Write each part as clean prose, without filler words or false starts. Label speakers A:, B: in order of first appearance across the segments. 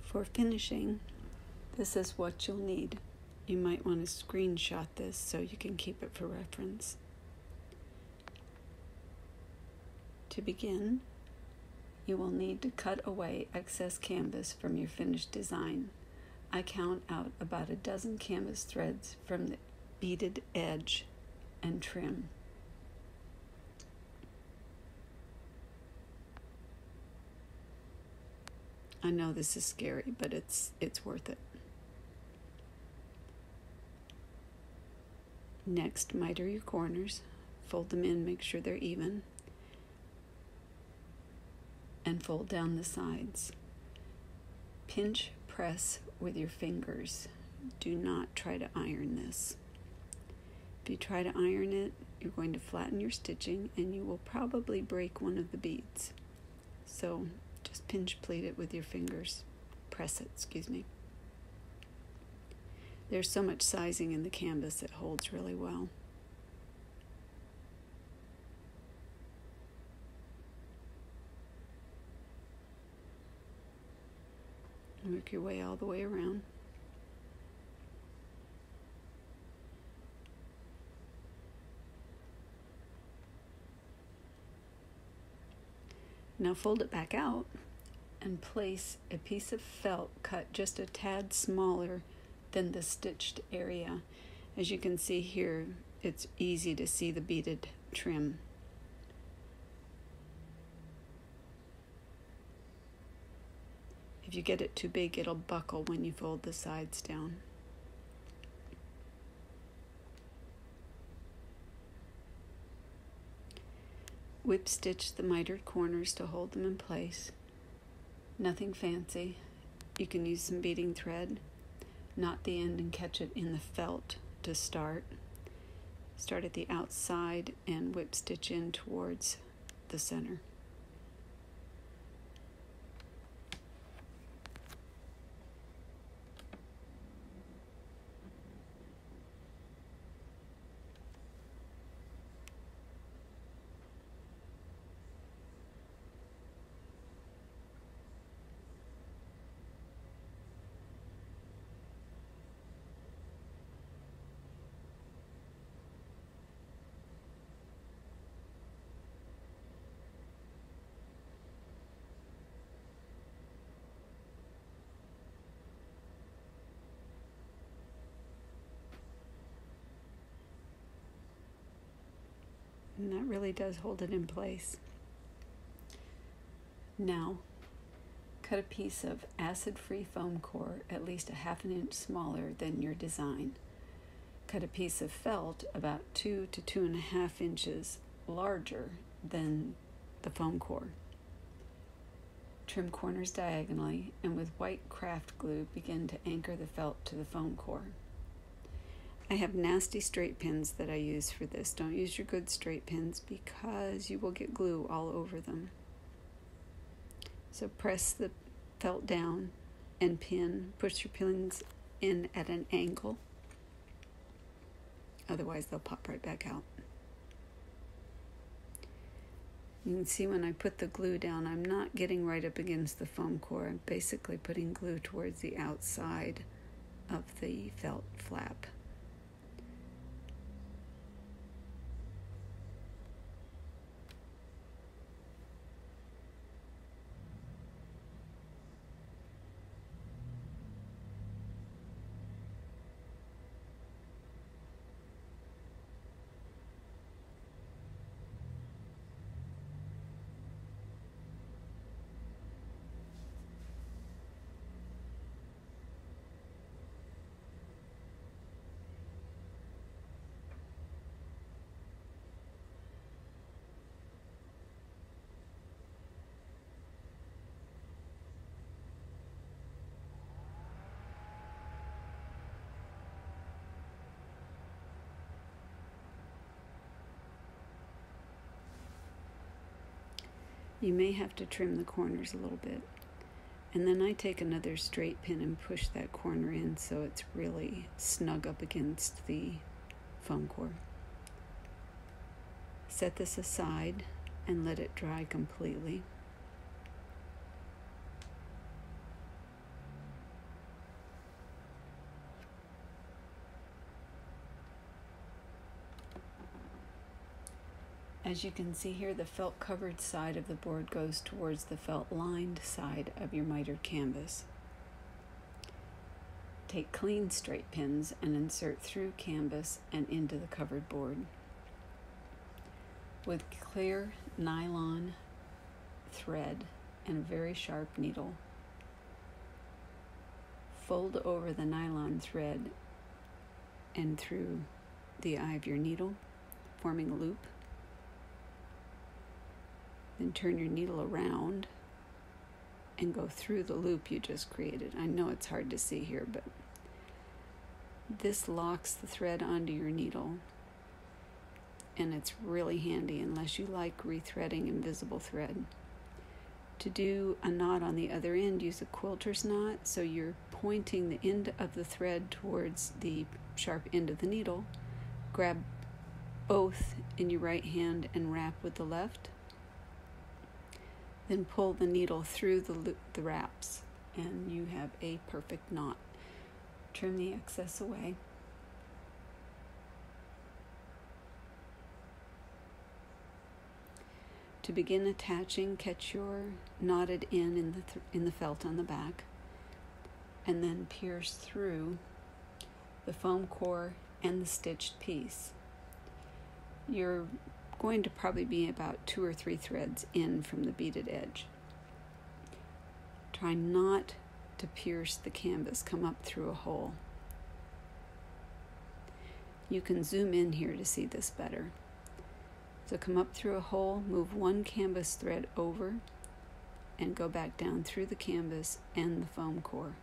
A: For finishing, this is what you'll need. You might want to screenshot this so you can keep it for reference. To begin, you will need to cut away excess canvas from your finished design. I count out about a dozen canvas threads from the beaded edge and trim. I know this is scary, but it's worth it. Next, miter your corners, fold them in, make sure they're even, and fold down the sides. Pinch press with your fingers. Do not try to iron this. If you try to iron it, you're going to flatten your stitching and you will probably break one of the beads. So just pinch pleat it with your fingers. Press it, excuse me. There's so much sizing in the canvas, it holds really well. Work your way all the way around. Now fold it back out and place a piece of felt cut just a tad smaller than the stitched area. As you can see here, it's easy to see the beaded trim. If you get it too big, it'll buckle when you fold the sides down. Whip stitch the mitered corners to hold them in place. Nothing fancy. You can use some beading thread, knot the end and catch it in the felt to start. Start at the outside and whip stitch in towards the center. And that really does hold it in place. Now, cut a piece of acid-free foam core at least a ½ inch smaller than your design. Cut a piece of felt about 2 to 2.5 inches larger than the foam core. Trim corners diagonally, and with white craft glue begin to anchor the felt to the foam core. I have nasty straight pins that I use for this. Don't use your good straight pins because you will get glue all over them. So press the felt down and pin. Push your pins in at an angle. Otherwise they'll pop right back out. You can see when I put the glue down, I'm not getting right up against the foam core. I'm basically putting glue towards the outside of the felt flap. You may have to trim the corners a little bit. And then I take another straight pin and push that corner in so it's really snug up against the foam core. Set this aside and let it dry completely. As you can see here, the felt covered side of the board goes towards the felt lined side of your mitered canvas. Take clean straight pins and insert through canvas and into the covered board. With clear nylon thread and a very sharp needle, fold over the nylon thread and through the eye of your needle, forming a loop. Then turn your needle around and go through the loop you just created. I know it's hard to see here, but this locks the thread onto your needle, and it's really handy unless you like rethreading invisible thread. To do a knot on the other end, use a quilter's knot, so you're pointing the end of the thread towards the sharp end of the needle. Grab both in your right hand and wrap with the left. Then pull the needle through the wraps, and you have a perfect knot. Trim the excess away. To begin attaching, catch your knotted end in the felt on the back, and then pierce through the foam core and the stitched piece. You're going to probably be about 2 or 3 threads in from the beaded edge. Try not to pierce the canvas, come up through a hole. You can zoom in here to see this better. So come up through a hole, move one canvas thread over, and go back down through the canvas and the foam core.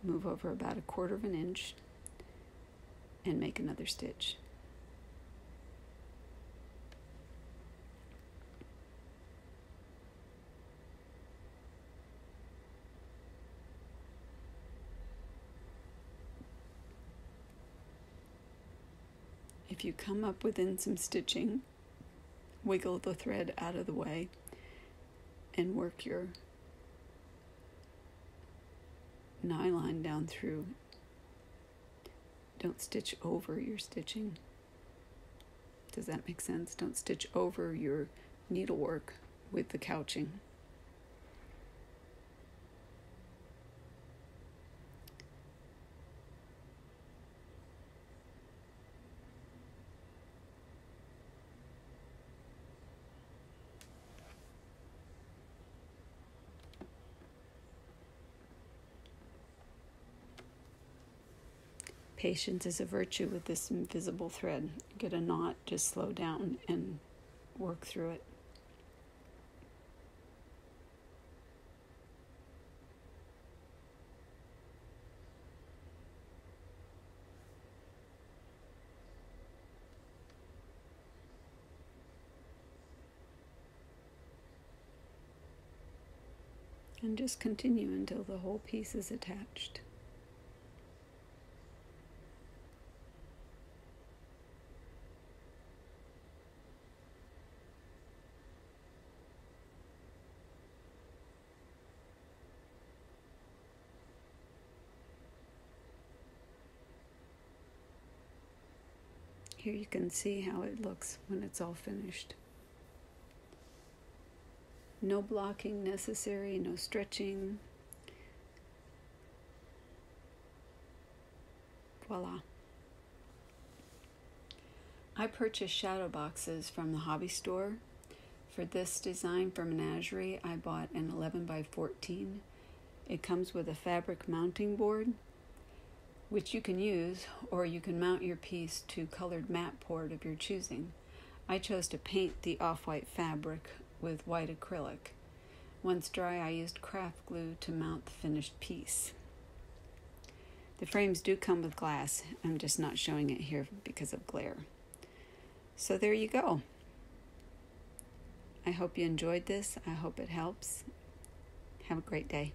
A: Move over about 1/4 of an inch and make another stitch. If you come up within some stitching, wiggle the thread out of the way and work your nylon down through. Don't stitch over your stitching. Does that make sense? Don't stitch over your needlework with the couching. Patience is a virtue with this invisible thread. Get a knot, just slow down and work through it. And just continue until the whole piece is attached. Here you can see how it looks when it's all finished. No blocking necessary, no stretching. Voila. I purchased shadow boxes from the hobby store. For this design for Menagerie, I bought an 11 by 14. It comes with a fabric mounting board, which you can use, or you can mount your piece to colored mat board of your choosing. I chose to paint the off-white fabric with white acrylic. Once dry, I used craft glue to mount the finished piece. The frames do come with glass. I'm just not showing it here because of glare. So there you go. I hope you enjoyed this. I hope it helps. Have a great day.